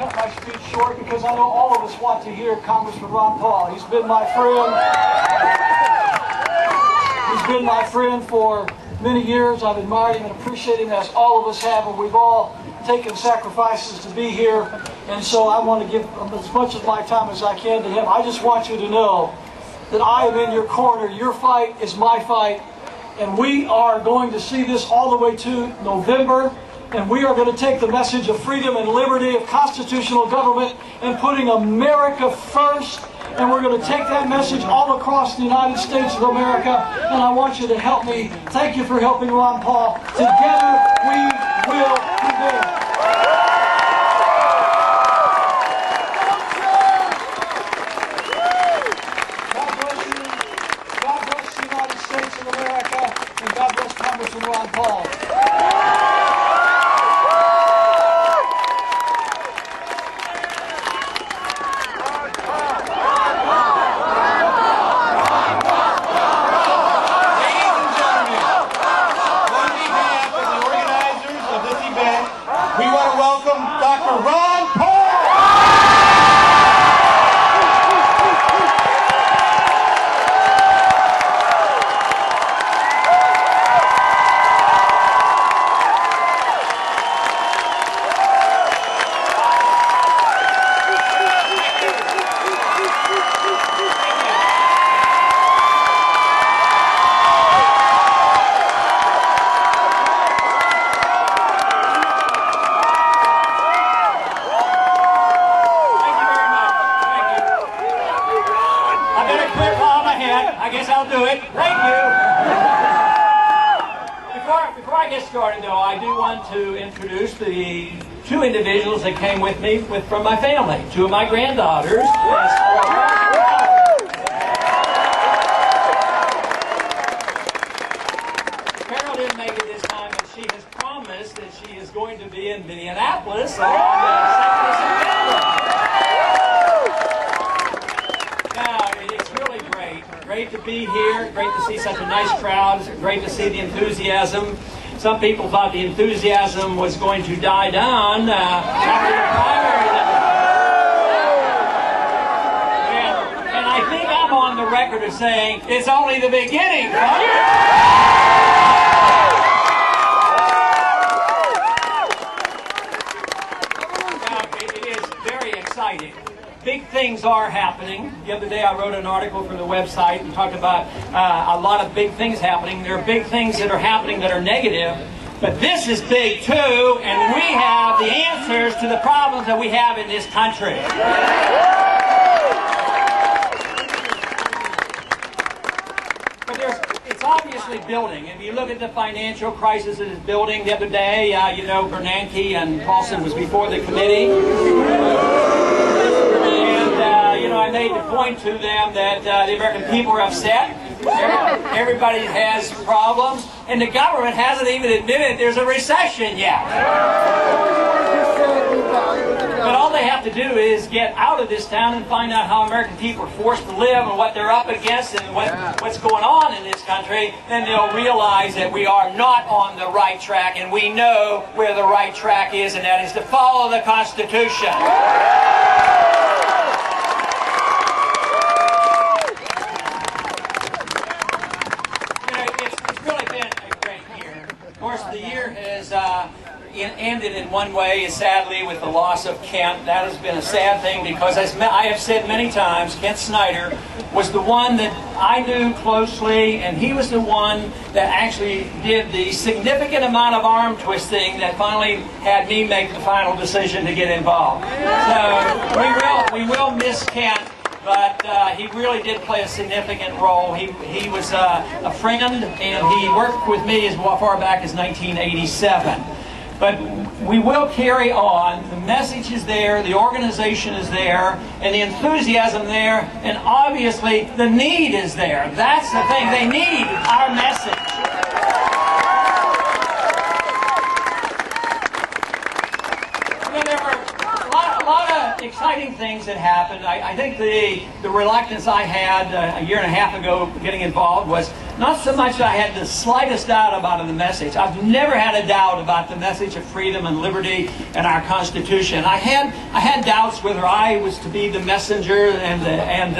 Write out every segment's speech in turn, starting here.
cut my speech short because I know all of us want to hear Congressman Ron Paul. He's been my friend. He's been my friend for many years. I've admired him and appreciated him, as all of us have, and we've all taken sacrifices to be here. And so I want to give as much of my time as I can to him. I just want you to know that I am in your corner. Your fight is my fight. And we are going to see this all the way to November. And we are going to take the message of freedom and liberty, of constitutional government, and putting America first. And we're going to take that message all across the United States of America. And I want you to help me. Thank you for helping Ron Paul. Together we will prevail. Congressman Ron Paul. We want to welcome Dr. Ron Paul. I guess I'll do it. Thank you. Before I get started, though, I do want to introduce the two individuals that came with me from my family. Two of my granddaughters. Carol didn't make it this time, but she has promised that she is going to be in Minneapolis on the 2nd of September. Great to be here, great to see such a nice crowd, great to see the enthusiasm. Some people thought the enthusiasm was going to die down after the primary. And I think I'm on the record of saying it's only the beginning, It is very exciting. Big things are happening. The other day I wrote an article for the website and talked about a lot of big things happening. There are big things that are happening that are negative, but this is big too, and we have the answers to the problems that we have in this country. But it's obviously building. If you look at the financial crisis that is building, the other day, you know, Bernanke and Paulson was before the committee. I made the point to them that the American people are upset. Everybody has problems, and the government hasn't even admitted there's a recession yet. But all they have to do is get out of this town and find out how American people are forced to live and what they're up against and what's going on in this country. Then they'll realize that we are not on the right track, and we know where the right track is, and that is to follow the Constitution. Of course, the year has ended in one way, sadly, with the loss of Kent. That has been a sad thing because, as I have said many times, Kent Snyder was the one that I knew closely, and he was the one that actually did the significant amount of arm twisting that finally had me make the final decision to get involved. So we will miss Kent. But he really did play a significant role. He was a friend, and he worked with me as far back as 1987. But we will carry on. The message is there, the organization is there, and the enthusiasm there, and obviously the need is there. That's the thing. They need our message. Exciting things that happened. I think the reluctance I had a year and a half ago getting involved was not so much that I had the slightest doubt about the message. I've never had a doubt about the message of freedom and liberty and our Constitution. I had doubts whether I was to be the messenger and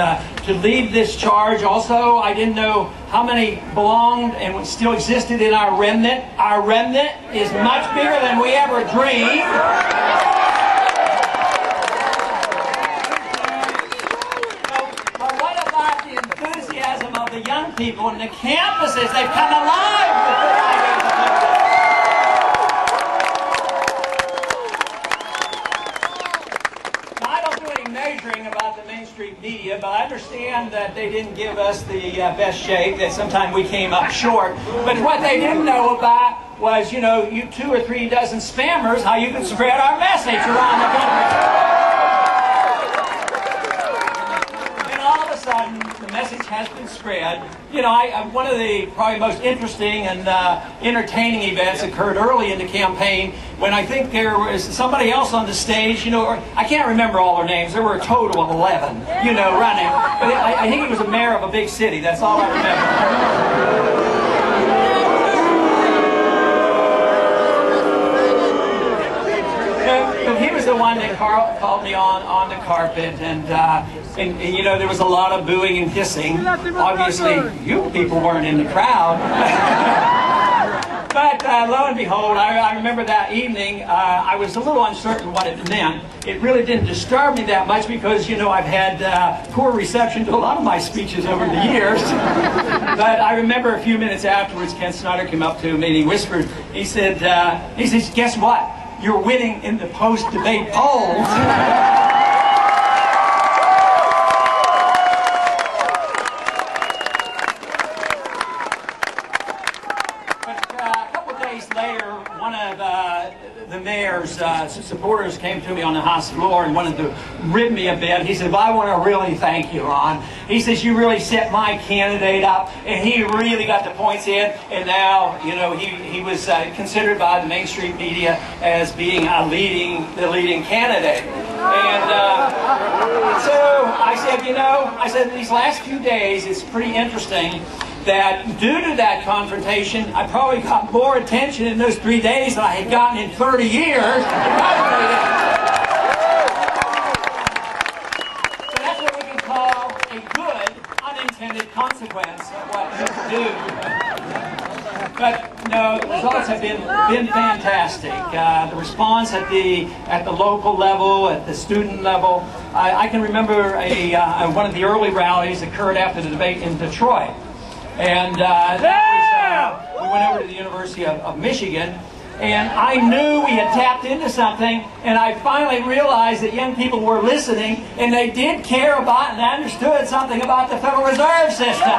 to lead this charge. Also, I didn't know how many belonged and still existed in our remnant. Our remnant is much bigger than we ever dreamed. Of the young people on the campuses, they've come alive with the ideas of liberty. Now, I don't do any measuring about the mainstream media, but I understand that they didn't give us the best shake, that sometimes we came up short. But what they didn't know about was, you know, you 2 or 3 dozen spammers, how you can spread our message around the country. The message has been spread. You know, one of the probably most interesting and entertaining events occurred early in the campaign when I think there was somebody else on the stage, you know, or I can't remember all their names. There were a total of 11, you know, running. But I think he was a mayor of a big city. That's all I remember. He was the one that called me on the carpet, and you know, there was a lot of booing and hissing. Obviously, you people weren't in the crowd. But lo and behold, I remember that evening, I was a little uncertain what it meant. It really didn't disturb me that much because, you know, I've had poor reception to a lot of my speeches over the years. But I remember a few minutes afterwards, Ken Snyder came up to me and he whispered, he says, guess what? You're winning in the post-debate polls. Later, one of the mayor's supporters came to me on the House floor and wanted to rib me a bit. He said, I want to really thank you, Ron. He says, you really set my candidate up, and he really got the points in, and now, you know, he was considered by the mainstream media as being the leading candidate. And so I said, you know, these last few days, it's pretty interesting that due to that confrontation, I probably got more attention in those 3 days than I had gotten in 30 years. So that's what we can call a good, unintended consequence of what you do. But no, the results have been fantastic. The response at the local level, at the student level. I can remember one of the early rallies occurred after the debate in Detroit. And we went over to the University of Michigan, and I knew we had tapped into something, and I finally realized that young people were listening, and they did care about and understood something about the Federal Reserve System.